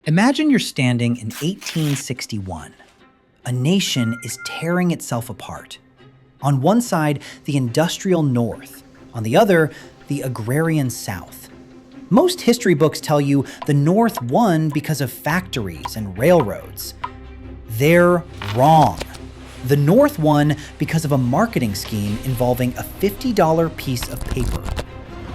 Imagine you're standing in 1861. A nation is tearing itself apart. On one side, the industrial North. On the other, the agrarian South. Most history books tell you the North won because of factories and railroads. They're wrong. The North won because of a marketing scheme involving a $50 piece of paper.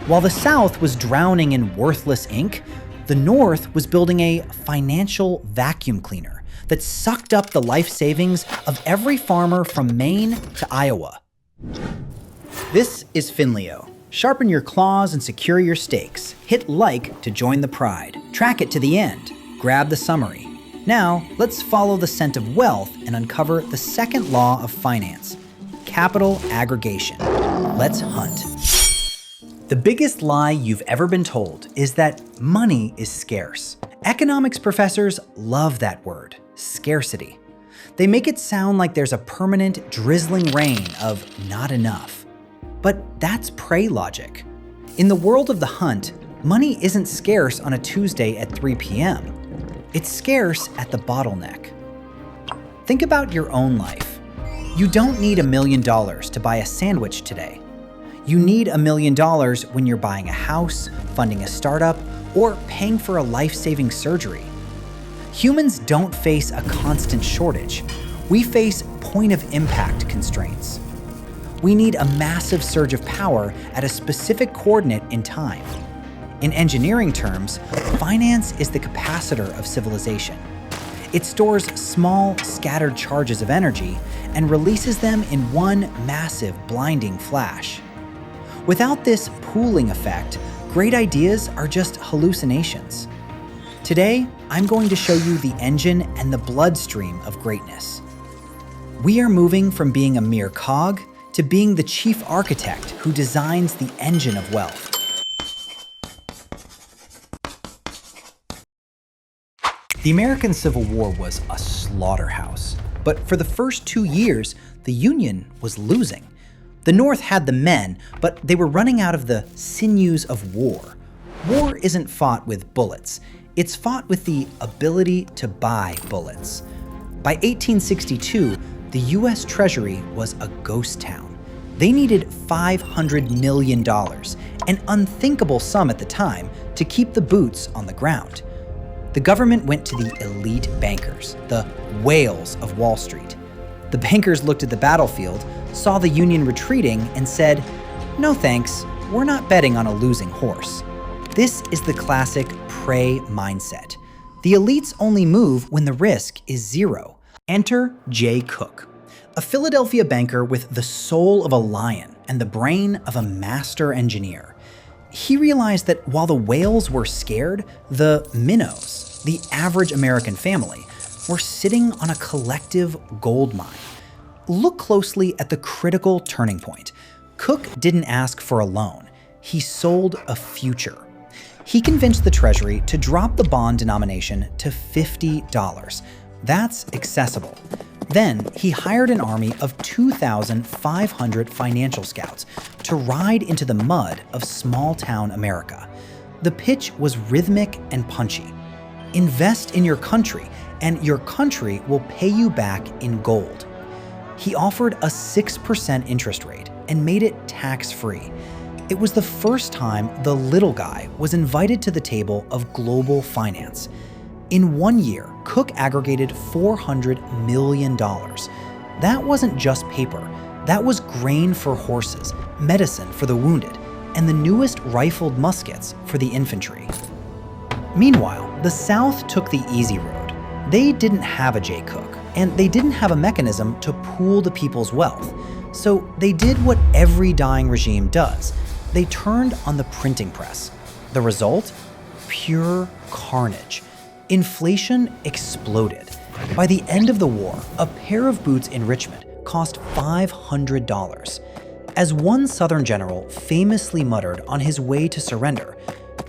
While the South was drowning in worthless ink, the North was building a financial vacuum cleaner that sucked up the life savings of every farmer from Maine to Iowa. This is FinLeo. Sharpen your claws and secure your stakes. Hit like to join the pride. Track it to the end. Grab the summary. Now, let's follow the scent of wealth and uncover the second law of finance, capital aggregation. Let's hunt. The biggest lie you've ever been told is that money is scarce. Economics professors love that word, scarcity. They make it sound like there's a permanent, drizzling rain of not enough. But that's prey logic. In the world of the hunt, money isn't scarce on a Tuesday at 3 p.m. It's scarce at the bottleneck. Think about your own life. You don't need $1 million to buy a sandwich today. You need $1 million when you're buying a house, funding a startup, or paying for a life-saving surgery. Humans don't face a constant shortage. We face point-of-impact constraints. We need a massive surge of power at a specific coordinate in time. In engineering terms, finance is the capacitor of civilization. It stores small, scattered charges of energy and releases them in one massive, blinding flash. Without this pooling effect, great ideas are just hallucinations. Today, I'm going to show you the engine and the bloodstream of greatness. We are moving from being a mere cog to being the chief architect who designs the engine of wealth. The American Civil War was a slaughterhouse, but for the first 2 years, the Union was losing. The North had the men, but they were running out of the sinews of war. War isn't fought with bullets. It's fought with the ability to buy bullets. By 1862, the US Treasury was a ghost town. They needed $500 million, an unthinkable sum at the time, to keep the boots on the ground. The government went to the elite bankers, the whales of Wall Street. The bankers looked at the battlefield, saw the Union retreating, and said, "No thanks, we're not betting on a losing horse." This is the classic prey mindset. The elites only move when the risk is zero. Enter Jay Cooke, a Philadelphia banker with the soul of a lion and the brain of a master engineer. He realized that while the whales were scared, the minnows, the average American family, were sitting on a collective gold mine. Look closely at the critical turning point. Cooke didn't ask for a loan. He sold a future. He convinced the Treasury to drop the bond denomination to $50. That's accessible. Then he hired an army of 2,500 financial scouts to ride into the mud of small-town America. The pitch was rhythmic and punchy. Invest in your country, and your country will pay you back in gold. He offered a 6% interest rate and made it tax-free. It was the first time the little guy was invited to the table of global finance. In 1 year, Cooke aggregated $400 million. That wasn't just paper. That was grain for horses, medicine for the wounded, and the newest rifled muskets for the infantry. Meanwhile, the South took the easy road. They didn't have a Jay Cooke, and they didn't have a mechanism to pool the people's wealth. So they did what every dying regime does. They turned on the printing press. The result? Pure carnage. Inflation exploded. By the end of the war, a pair of boots in Richmond cost $500. As one Southern general famously muttered on his way to surrender,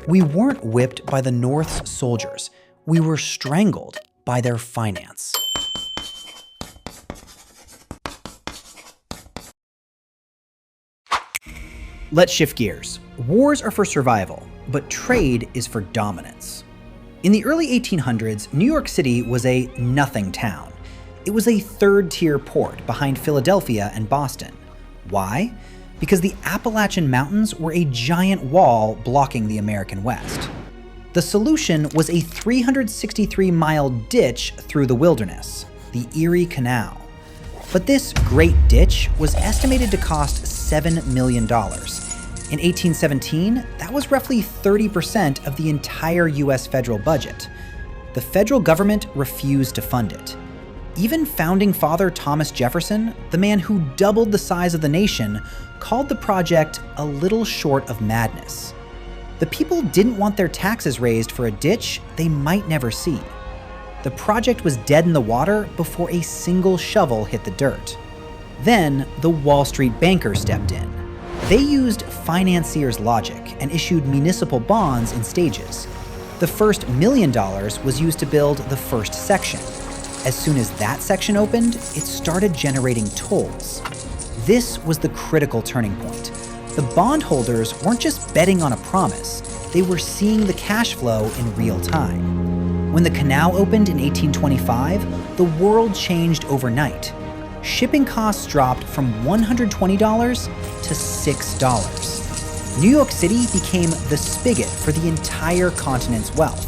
"We weren't whipped by the North's soldiers. We were strangled by their finance." Let's shift gears. Wars are for survival, but trade is for dominance. In the early 1800s, New York City was a nothing town. It was a third-tier port behind Philadelphia and Boston. Why? Because the Appalachian Mountains were a giant wall blocking the American West. The solution was a 363-mile ditch through the wilderness, the Erie Canal. But this great ditch was estimated to cost $7 million. In 1817, that was roughly 30% of the entire US federal budget. The federal government refused to fund it. Even founding father Thomas Jefferson, the man who doubled the size of the nation, called the project a little short of madness. The people didn't want their taxes raised for a ditch they might never see. The project was dead in the water before a single shovel hit the dirt. Then, the Wall Street bankers stepped in. They used financiers' logic and issued municipal bonds in stages. The first $1 million was used to build the first section. As soon as that section opened, it started generating tolls. This was the critical turning point. The bondholders weren't just betting on a promise, they were seeing the cash flow in real time. When the canal opened in 1825, the world changed overnight. Shipping costs dropped from $120 to $6. New York City became the spigot for the entire continent's wealth.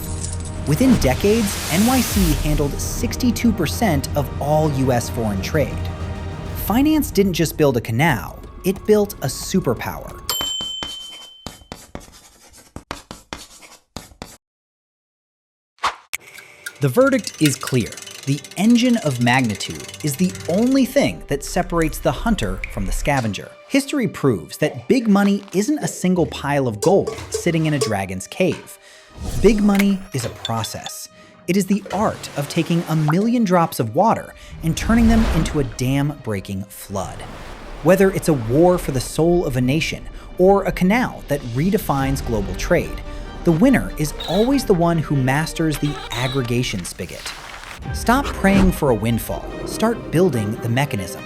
Within decades, NYC handled 62% of all US foreign trade. Finance didn't just build a canal, it built a superpower. The verdict is clear. The engine of magnitude is the only thing that separates the hunter from the scavenger. History proves that big money isn't a single pile of gold sitting in a dragon's cave. Big money is a process. It is the art of taking 1 million drops of water and turning them into a dam-breaking flood. Whether it's a war for the soul of a nation or a canal that redefines global trade, the winner is always the one who masters the aggregation spigot. Stop praying for a windfall. Start building the mechanism.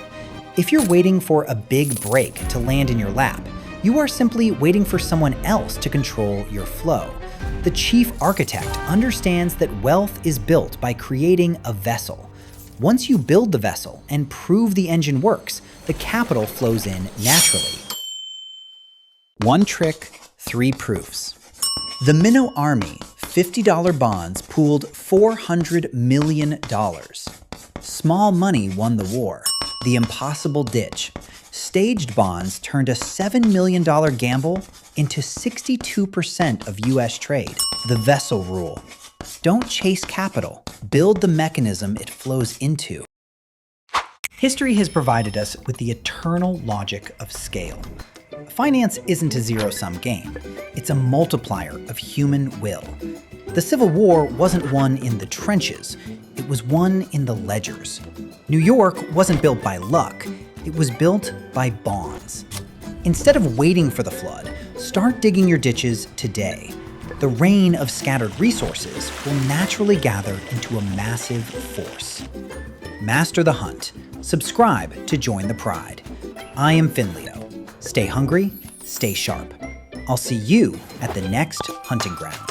If you're waiting for a big break to land in your lap, you are simply waiting for someone else to control your flow. The chief architect understands that wealth is built by creating a vessel. Once you build the vessel and prove the engine works, the capital flows in naturally. One trick, 3 proofs. The Minnow Army $50 bonds pooled $400 million. Small money won the war. The impossible ditch. Staged bonds turned a $7 million gamble into 62% of US trade. The vessel rule. Don't chase capital. Build the mechanism it flows into. History has provided us with the eternal logic of scale. Finance isn't a zero-sum game. It's a multiplier of human will. The Civil War wasn't won in the trenches. It was won in the ledgers. New York wasn't built by luck. It was built by bonds. Instead of waiting for the flood, start digging your ditches today. The rain of scattered resources will naturally gather into a massive force. Master the hunt. Subscribe to join the pride. I am FinLeo. Stay hungry, stay sharp. I'll see you at the next hunting ground.